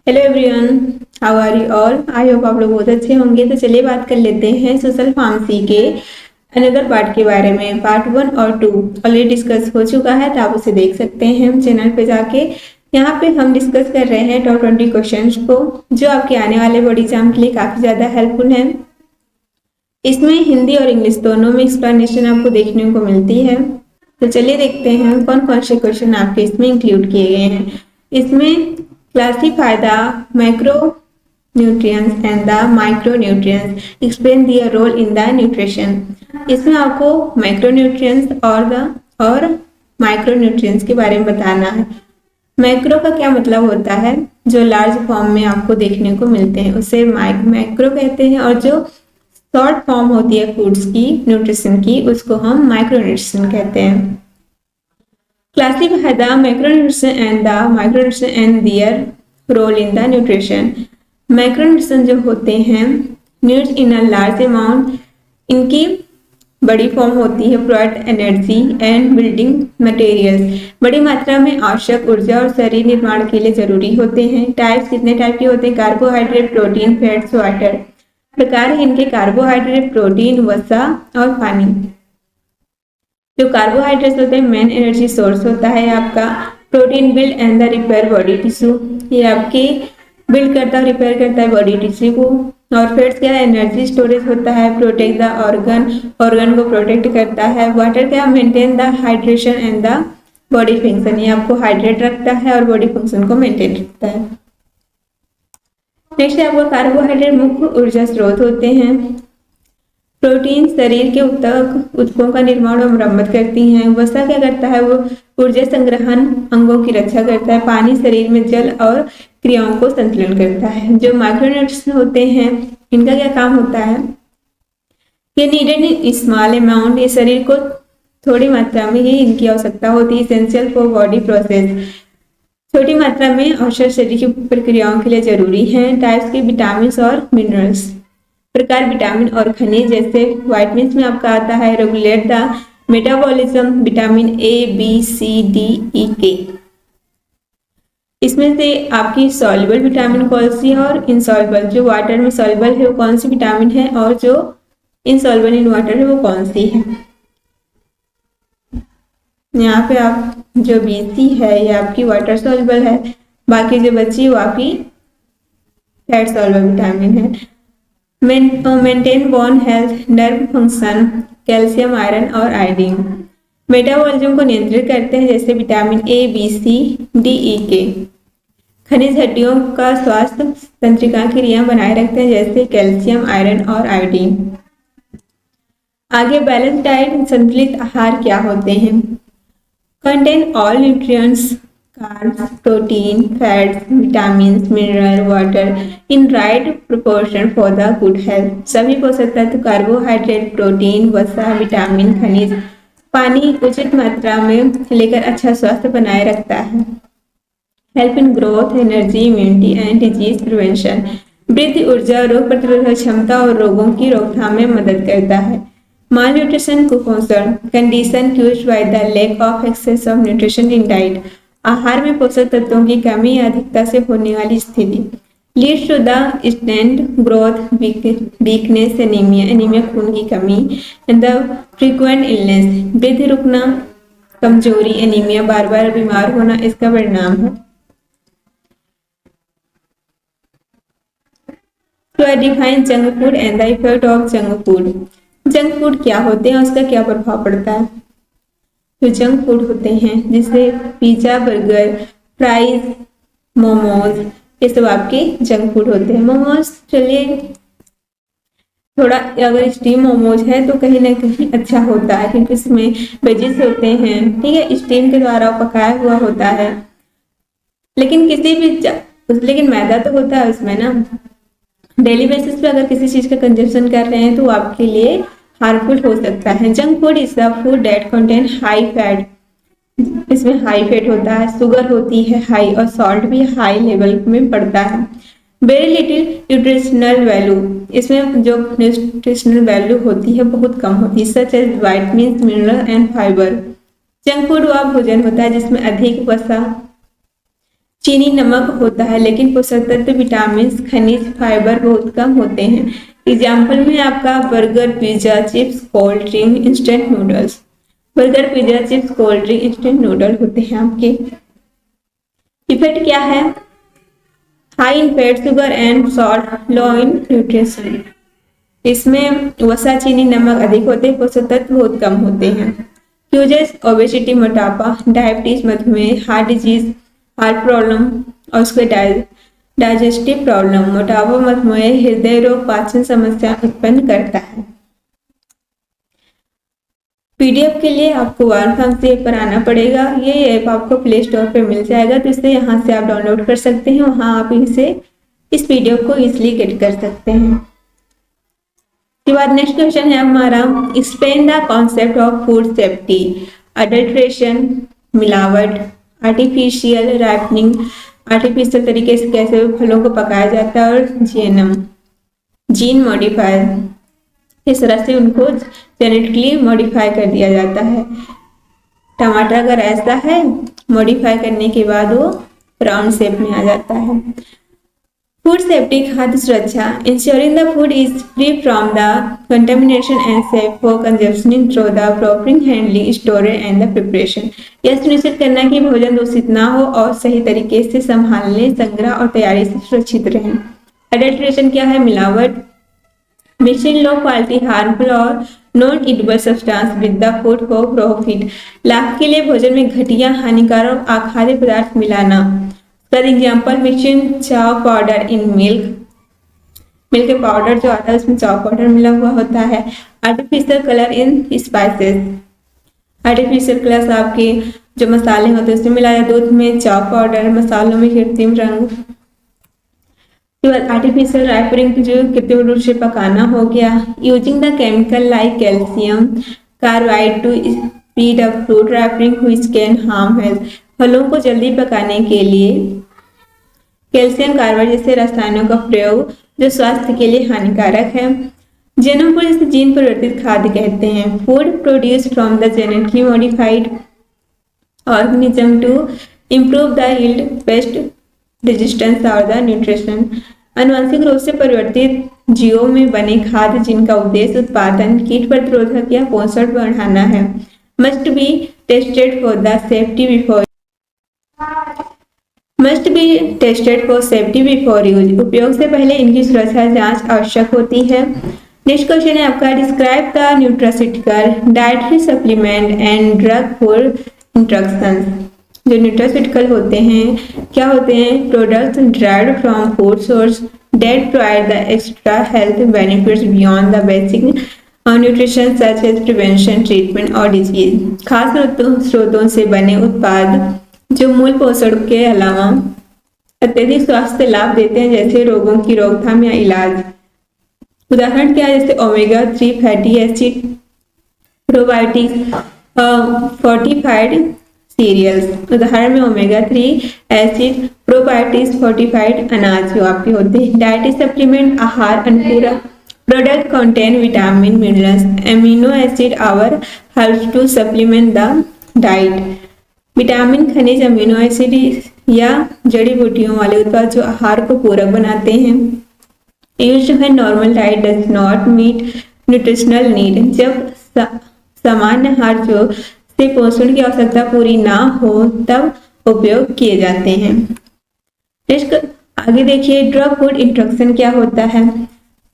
Hello everyone, how are you all. I hope आप लोग बहुत अच्छे होंगे। तो चलिए बात कर लेते हैं सोशल फार्मेसी के अनदर पार्ट के बारे में। पार्ट 1 और 2 ऑलरेडी डिस्कस हो चुका है, तो आप उसे देख सकते हैं हम चैनल पे जाके। यहाँ पे हम डिस्कस कर रहे हैं टॉप 20 क्वेश्चंस को, जो आपके आने वाले बोर्ड एग्जाम के लिए काफी ज्यादा हेल्पफुल है। इसमें हिंदी और इंग्लिश दोनों में एक्सप्लेनेशन आपको देखने को मिलती है। तो चलिए देखते हैं कौन कौन से क्वेश्चन आपके इसमें इंक्लूड किए गए हैं। इसमें classify the macronutrients and the micronutrients, explain their role in the nutrition। इसमें आपको मैक्रोन्यूट्रिएंट्स और माइक्रोन्यूट्रिएंट्स के बारे में बताना है। मैक्रो का क्या मतलब होता है? जो लार्ज फॉर्म में आपको देखने को मिलते हैं उसे मैक्रो कहते हैं, और जो शॉर्ट फॉर्म होती है फूड्स की न्यूट्रिशन की उसको हम माइक्रोन्यूट्रिशन कहते हैं। Classify the macronutrients and the micronutrients and their role in the nutrition। Macronutrients जो होते हैं nudes in a large amount, इनकी बड़ी फॉर्म होती है provide energy and building materials, बड़ी मात्रा में आवश्यक ऊर्जा और शरीर निर्माण के लिए जरूरी होते हैं। टाइप्स कितने टाइप के होते हैं? Carbohydrate, protein, fats, water. प्रकार है इनके कार्बोहाइड्रेट, प्रोटीन, वसा और पानी। जो कार्बोहाइड्रेट्स होते हैं मेन एनर्जी सोर्स होता है आपका। Protein build and the repair body tissue, ये आपकी बिल्ड करता है रिपेयर करता है बॉडी टिश्यू को। और फैट्स क्या है? एनर्जी स्टोरेज होता है, प्रोटेक्ट द ऑर्गन को प्रोटेक्ट करता है। वाटर क्या? Maintain the hydration and the body function, ये आपको हाइड्रेट रखता है और बॉडी फंक्शन को मेंटेन रखता है। नेक्स्ट है आपका कार्बोहाइड्रेट मुख्य ऊर्जा स्रोत होते हैं। प्रोटीन शरीर के ऊतकों का निर्माण और मरम्मत करती हैं। वसा क्या करता है? वो ऊर्जा संग्रहण, अंगों की रक्षा करता है। पानी शरीर में जल और क्रियाओं को संतुलन करता है। जो माइक्रोन्यूट्रिएंट्स होते हैं इनका क्या काम होता है? ये नीडेड इन स्मॉल अमाउंट, ये शरीर को थोड़ी मात्रा में ही इनकी आवश्यकता होती है। एसेंशियल फॉर बॉडी प्रोसेस, छोटी मात्रा में आवश्यक शरीर की प्रक्रियाओं के लिए जरूरी है। टाइप्स के विटामिन और मिनरल्स, प्रकार विटामिन और खनिज। जैसे विटामिन में आपका आता है regulate the metabolism, vitamin A, B, C, D, E, K. इसमें से आपकी सॉल्युबल विटामिन कौन सी है और इनसॉल्युबल, जो वाटर में सॉल्युबल है वो कौन सी विटामिन है, और जो इनसॉल्युबल इन वाटर है वो कौन सी है। यहाँ पे आप जो BC है ये आपकी वाटर सॉल्युबल है, बाकी जो बची वो आपकी फैट सॉल्युबल विटामिन है। Maintain bone health, nerve function, calcium, iron और आयोडीन। मेटाबॉलिज्म को नियंत्रित करते हैं, जैसे vitamin A, B, C, D, E, K. खनिज हड्डियों का स्वास्थ्य तंत्रिका की क्रिया बनाए रखते हैं, जैसे कैल्शियम, आयरन और आयोडीन। आगे बैलेंस डाइट, संतुलित आहार क्या होते हैं? Contain all nutrients, carbs, protein, fats, vitamins, mineral, water in right proportion for the good health। सभी पोषक तत्व कार्बोहाइड्रेट, प्रोटीन, वसा, विटामिन, खनिज, पानी उचित मात्रा में लेकर अच्छा स्वास्थ्य बनाए रखता है। Help in growth, energy, immunity and disease prevention, वृद्धि, ऊर्जा, रोग प्रतिरोधक क्षमता और रोगों की रोकथाम में मदद करता है। माल न्यूट्रिशन, कुपोषण, condition caused by the lack of access of nutrition in diet, आहार में पोषक तत्वों की कमी या अधिकता से होने वाली स्थिति। Leads to the stunted growth, weakness, anaemia खून की कमी, एंड द फ्रीक्वेंट इलनेस, वृद्धि रुकना, कमजोरी, एनीमिया, बार बार बीमार होना इसका परिणाम है। तो define junk food and the effect of junk food. Junk food क्या होते हैं, उसका क्या प्रभाव पड़ता है? जो जंक फूड होते हैं जिससे पिज्जा, बर्गर, फ्राइज, मोमोज, ये सब आपके जंक फूड होते हैं। मोमोज चलिए थोड़ा अगर स्टीम मोमोज है तो कहीं ना कहीं अच्छा होता है, क्योंकि इसमें वेजिस होते हैं, ठीक है, स्टीम के द्वारा पकाया हुआ होता है। लेकिन लेकिन मैदा तो होता है उसमें ना। डेली बेसिस पे अगर किसी चीज का कंजप्शन कर रहे हैं तो आपके लिए हार्मफुल हो सकता है। Junk food is the food that contain high fat, इसमें हाई फैट होता है, शुगर होती है हाई, और सॉल्ट भी हाई लेवल में पड़ता है। वेरी लिटिल न्यूट्रिशनल वैल्यू, इसमें जो न्यूट्रिशनल वैल्यू होती है बहुत कम होती है, such as vitamin, mineral and fibre. Junk food वह भोजन होता है जिसमें अधिक वसा, चीनी नमक होता है, लेकिन पोषक तत्व विटामिन, खनिज, फाइबर बहुत कम होते हैं। एग्जाम्पल में आपका burger, pizza, chips, cold drink, instant noodles. Burger, pizza, chips, cold drink, instant noodle होते हैं आपके। इफेक्ट क्या है? High in fat, sugar and salt, low in nutrition. इसमें वसा, चीनी, नमक अधिक होते हैं, पोषक तत्व बहुत कम होते हैं। यूजेस ओबेसिटी, मोटापा, डायबिटीज, मधुमेह, हार्ट डिजीज, हार्ट प्रॉब्लम और उसके डाइजेस्टिव प्रॉब्लम। मोटापा, मधुमेह, हृदय रोग, पाचन समस्या उत्पन्न करता है। पीडीएफ के लिए आपको वारफार्म से पर आना पड़ेगा। ये ऐप आपको प्ले स्टोर पे मिल जाएगा, तो इसे यहाँ से आप डाउनलोड कर सकते हैं। वहाँ आप इसे इस पीडीएफ को इजिली गेट कर सकते हैं। इसके बाद नेक्स्ट क्वेश्चन है हमारा, explain the concept of food safety. Adulteration, मिलावट, आर्टिफिशियल राइपनिंग, आर्टिफिशियल तरीके से कैसे फलों को पकाया जाता है, और जीएनएम, जीन मॉडिफायर, इस तरह से उनको जेनेटिकली मॉडिफाई कर दिया जाता है। टमाटर अगर ऐसा है, मॉडिफाई करने के बाद वो राउंड शेप में आ जाता है। फूड सेफ्टी, खाद्य सुरक्षा, ensuring the food is free from the contamination and safe for consumption through the proper handling, storage and the preparation. यह सुनिश्चित करना कि भोजन दूषित ना हो और सही तरीके से संभालने, संग्रह और तैयारी से सुरक्षित रहे। अडल्ट्रेशन क्या है? मिलावट, मिक्सिंग लो क्वालिटी, हार्मफुल और non eatable substance with the food for profit. लाभ के लिए भोजन में घटिया, हानिकारक अखाद्य पदार्थ मिलाना। फॉर एग्जाम्पल, मिक्सिंग चाव powder in milk, milk powder जो आता है उसमें चाव पाउडर मिला हुआ होता है। आर्टिफिशियल कलर इन स्पाइसेस, आर्टिफिशियल कलर्स आपके जो मसाले होते हैं उसमें मिलाया। दूध में चाव पाउडर, मसालों में कृत्रिम रंग। आर्टिफिशियल राइपनिंग जो कृत्रिम रूप से पकाना हो गया। Using the chemical like calcium carbide to speed up fruit ripening which can harm health. फलों को जल्दी पकाने के लिए कैल्शियम कार्बाइड जैसे रसायनों का प्रयोग जो स्वास्थ्य के लिए हानिकारक है। जीनोम को जैसे जीन परिवर्तित खाद्य कहते हैं। Food produce from the genetically modified organism to improve the yield, pest resistance और द न्यूट्रिशन। आनुवंशिक रूप से परिवर्तित जीवों में बने खाद्य जिनका उद्देश्य उत्पादन, कीट प्रतिरोधक या पोषण बढ़ाना है। Must be tested for the safety before use. उपयोग से पहले इनकी सुरक्षा जांच आवश्यक होती है। नेक्स्ट क्वेश्चन है आपका, describe the nutraceutical, dietary supplement and drug for instructions. जो न्यूट्रास्यूटिकल होते हैं क्या होते हैं? Products derived from food source that provide the extra health benefits beyond the basic nutrition such as prevention, treatment और disease. खास स्रोतों से बने उत्पाद जो मूल पोषण के अलावा अत्यधिक स्वास्थ्य लाभ देते हैं, जैसे रोगों की रोकथाम या इलाज। उदाहरण क्या है? जैसे omega 3 fatty acid, probiotics, fortified cereals. उदाहरण में ओमेगा 3 एसिड, प्रोबायोटिक्स, फोर्टिफाइड अनाज जो आपके होते हैं। डाइटरी सप्लीमेंट, आहार अनुपूरक product contain vitamin, minerals, amino acid or helps to supplement the diet. Vitamin, खनिज, अमीनो एसिड या जड़ी बूटियों वाले उत्पाद जो आहार को पूरक बनाते हैं। Used when normal diet does not meet nutritional need. जब सामान्य आहार जो से पोषण की आवश्यकता पूरी ना हो तब उपयोग किए जाते हैं। नेक्स्ट आगे देखिए, ड्रग फूड इंस्ट्रक्शन क्या होता है?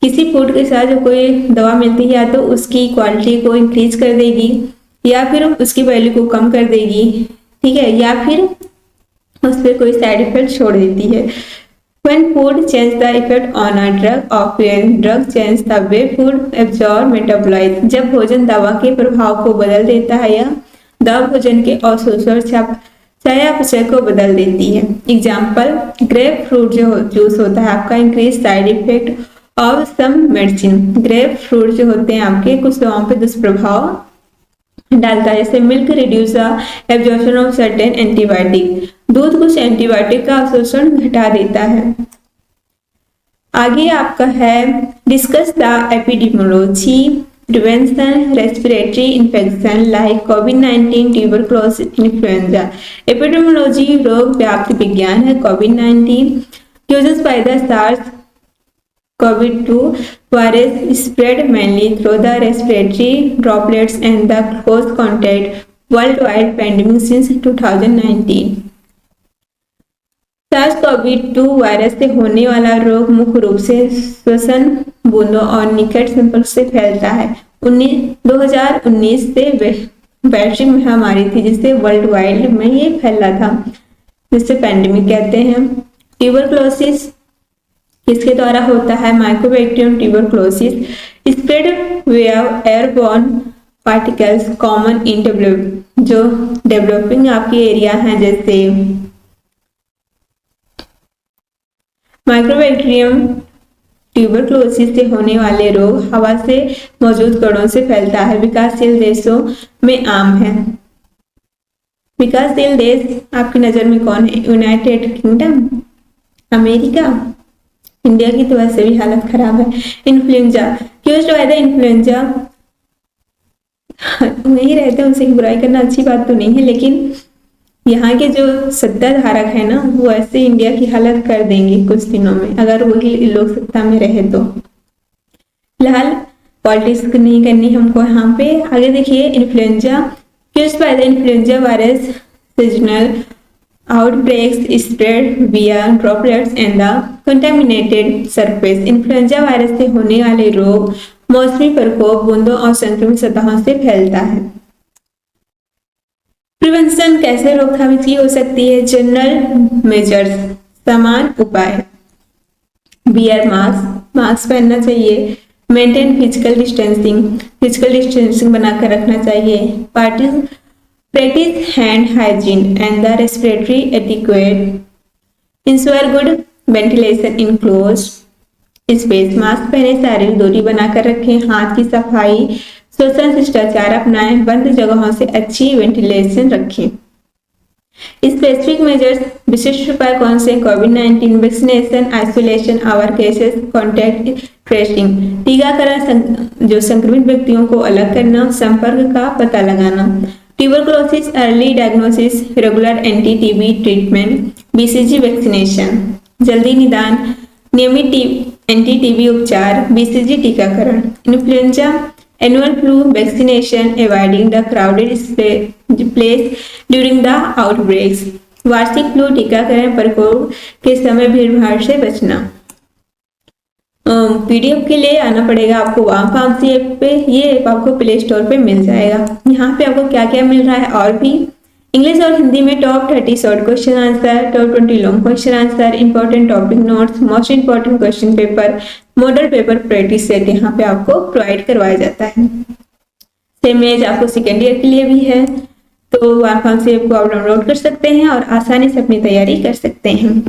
किसी फूड के साथ जो कोई दवा मिलती है, या तो उसकी क्वालिटी को इंक्रीज कर देगी या फिर उसकी वैल्यू को कम कर देगी, ठीक है, या फिर उस पर कोई साइड इफेक्ट छोड़ देती है। When food change the effect on a drug or when drug change the way food absorb metabolize। जब भोजन दवा के प्रभाव को बदल देता है या दवा भोजन के अवशोषण चयापचय को बदल देती है। एग्जाम्पल, ग्रेप फ्रूट जो जूस होता है आपका increase side effect of some medicine. Grapefruit जो होते हैं आपके कुछ दवाओं पे दुष्प्रभाव डालता है, जैसे milk reduce the absorption of certain antibiotic. दूध कुछ एंटीबायोटिक का अवशोषण घटा देता है। आगे आपका है discuss the epidemiology prevention respiratory infection like COVID-19, tuberculosis, influenza. Epidemiology रोग व्याप्ति विज्ञान है। COVID-19 caused by the SARS-CoV-2 virus spread mainly through the respiratory droplets and the close contact worldwide pandemic since 2019. SARS-CoV-2 virus से होने वाला रोग मुख्य रूप से श्वसन बूंदों और निकट संपर्क से फैलता है। 2019 से वैश्विक महामारी थी जिससे वर्ल्ड वाइड में ये फैला था, जिसे पैंडेमिक कहते हैं। ट्यूबरक्लोसिस किसके द्वारा होता है? माइकोबैक्टीरियम ट्यूबरक्लोसिस स्प्रेड विया एयरबॉर्न पार्टिकल्स कॉमन इन जो डेवलपिंग आपकी एरिया है, जैसे माइक्रोबैक्टीरियम ट्यूबरक्लोसिस से होने वाले रोग हवा से मौजूद कणों से फैलता है। विकासशील देशों में आम है। विकासशील देश आपकी नजर में कौन है? United kingdom, America. इंडिया की तो वैसे भी हालत खराब है। इन्फ्लुएंजा क्यों बाय द इन्फ्लुएंजा वही रहते हैं, उनसे बुराई करना अच्छी बात तो नहीं है, लेकिन यहाँ के जो सत्ता धारक है ना, वो ऐसे इंडिया की हालत कर देंगे कुछ दिनों में, अगर वही लोग सत्ता में रहे तो। फिलहाल पॉलिटिक्स नहीं करनी हमको यहाँ पे। आगे देखिए, influenza caused by the influenza virus seasonal outbreaks spread via droplets and the contaminated surface. Influenza virus से होने वाले रोग मौसमी प्रकोप बूंदों और संक्रमित सतहों से फैलता है। प्रिवेंशन कैसे रोकथाम इसकी हो सकती है? जनरल मेजर्स, समान उपाय। वियर मास्क, मास्क पहनना चाहिए। मेंटेन फिजिकल डिस्टेंसिंग बनाकर रखना चाहिए। Practice hand hygiene and the respiratory etiquette. Ensure good ventilation in closed space. Mask पहने, शारीरिक दूरी बनाकर रखें। हाथ की सफाई, सोशल शिष्टाचार अपनाएं। बंद जगहों से अच्छी वेंटिलेशन रखें। स्पेसिफिक मेजर्स, विशिष्ट उपाय कौन से? कोविड-19 vaccination, isolation, our cases, contact tracing. टीकाकरण, जो संक्रमित व्यक्तियों को अलग करना, संपर्क का पता लगाना। Tuberculosis early diagnosis, regular anti TB treatment, BCG vaccination, जल्दी निदान, नियमित एंटी टीबी उपचार, बीसीजी टीकाकरण। Influenza annual flu vaccination, avoiding the crowded place during the outbreaks। वार्षिक फ्लू टीकाकरण प्रकोप के समय भीड़भाड़ से बचना। पीडीएफ के लिए आना पड़ेगा आपको वाम फार्मेसी ऐप पे। ये ऐप आपको प्ले स्टोर पे मिल जाएगा। यहाँ पे आपको क्या क्या मिल रहा है और भी इंग्लिश और हिंदी में top 30 short question answer, top 20 long question answer, important topic notes, most important question paper, model paper practice set यहाँ पे आपको प्रोवाइड करवाया जाता है। सेम एज आपको सेकेंड ईयर के लिए भी है, तो वाम फार्मेसी ऐप को आप डाउनलोड कर सकते हैं और आसानी से अपनी तैयारी कर सकते हैं।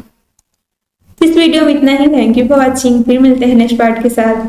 इस वीडियो में इतना ही। Thank you for watching. फिर मिलते हैं नेक्स्ट पार्ट के साथ।